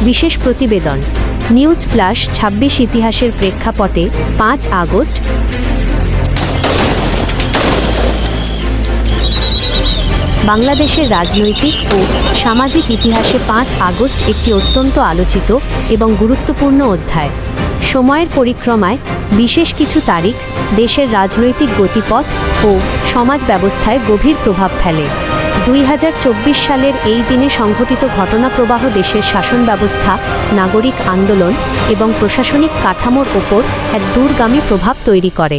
বিশেষ প্রতিবেদন news flash ২৬ ইতিহাসের প্রেক্ষাপটে ৫ আগস্ট। বাংলাদেশের রাজনৈতিক ও সামাজিক ইতিহাসে ৫ আগস্ট একটি অত্যন্ত আলোচিত এবং গুরুত্বপূর্ণ অধ্যায়। সময়ের পরিক্রমায় বিশেষ কিছু তারিখ দেশের রাজনৈতিক গতিপথ ও সমাজ ব্যবস্থায় গভীর প্রভাব ফেলে। ২০২৪ সালের এই দিনে সংঘটিত ঘটনাপ্রবাহ দেশের শাসন ব্যবস্থা, নাগরিক আন্দোলন এবং প্রশাসনিক কাঠামোর ওপর এক দূরগামী প্রভাব তৈরি করে।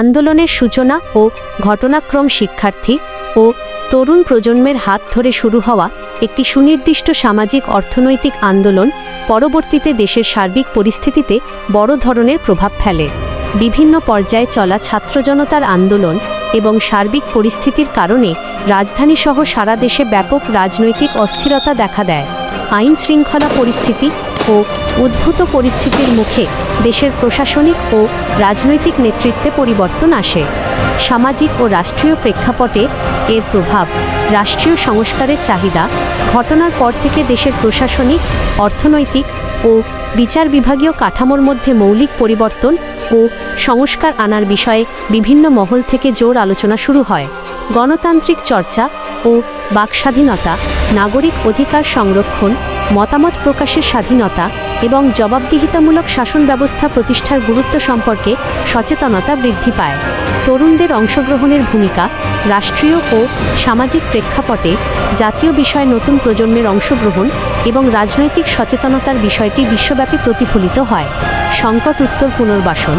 আন্দোলনের সূচনা ও ঘটনাক্রম শিক্ষার্থী ও তরুণ প্রজন্মের হাত ধরে শুরু হওয়া একটি সুনির্দিষ্ট সামাজিক অর্থনৈতিক আন্দোলন পরবর্তীতে দেশের সার্বিক পরিস্থিতিতে বড় ধরনের প্রভাব ফেলে। বিভিন্ন পর্যায়ে চলা ছাত্র জনতার আন্দোলন এবং সার্বিক পরিস্থিতির কারণে রাজধানীসহ সারা দেশে ব্যাপক রাজনৈতিক অস্থিরতা দেখা দেয়। আইন শৃঙ্খলা পরিস্থিতি ও উদ্ভূত পরিস্থিতির মুখে দেশের প্রশাসনিক ও রাজনৈতিক নেতৃত্বে পরিবর্তন আসে। সামাজিক ও রাষ্ট্রীয় প্রেক্ষাপটে এর প্রভাব, রাষ্ট্রীয় সংস্কারের চাহিদা, ঘটনার পর থেকে দেশের প্রশাসনিক, অর্থনৈতিক ও বিচার বিভাগীয় কাঠামোর মধ্যে মৌলিক পরিবর্তন ও সংস্কার আনার বিষয়ে বিভিন্ন মহল থেকে জোর আলোচনা শুরু হয়। গণতান্ত্রিক চর্চা ও বাকস্বাধীনতা, নাগরিক অধিকার সংরক্ষণ, মতামত প্রকাশের স্বাধীনতা এবং জবাবদিহিতামূলক শাসন ব্যবস্থা প্রতিষ্ঠার গুরুত্ব সম্পর্কে সচেতনতা বৃদ্ধি পায়। তরুণদের অংশগ্রহণের ভূমিকা, রাষ্ট্রীয় ও সামাজিক প্রেক্ষাপটে জাতীয় বিষয়ে নতুন প্রজন্মের অংশগ্রহণ এবং রাজনৈতিক সচেতনতার বিষয়টি বিশ্বব্যাপী প্রতিফলিত হয়। সংকট উত্তর পুনর্বাসন,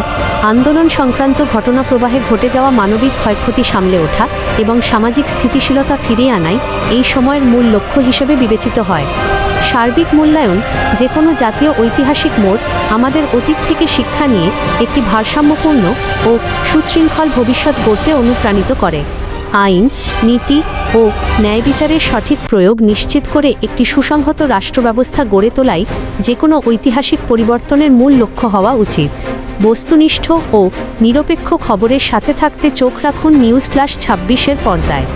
আন্দোলন সংক্রান্ত ঘটনাপ্রবাহে ঘটে যাওয়া মানবিক ক্ষয়ক্ষতি সামলে ওঠা এবং সামাজিক স্থিতিশীলতা ফিরিয়ে আনাই এই সময়ের মূল লক্ষ্য হিসেবে বিবেচিত হয়। সার্বিক মূল্যায়ন, যে কোনো জাতীয় ঐতিহাসিক মোড় আমাদের অতীত থেকে শিক্ষা নিয়ে একটি ভারসাম্যপূর্ণ ও সুশৃঙ্খল ভবিষ্যৎ গড়তে অনুপ্রাণিত করে। আইন, নীতি ও ন্যায়বিচারের সঠিক প্রয়োগ নিশ্চিত করে একটি সুসংহত রাষ্ট্রব্যবস্থা গড়ে তোলাই যে কোনো ঐতিহাসিক পরিবর্তনের মূল লক্ষ্য হওয়া উচিত। বস্তুনিষ্ঠ ও নিরপেক্ষ খবরের সাথে থাকতে চোখ রাখুন নিউজ ফ্ল্যাশ ২৬-এর পর্দায়।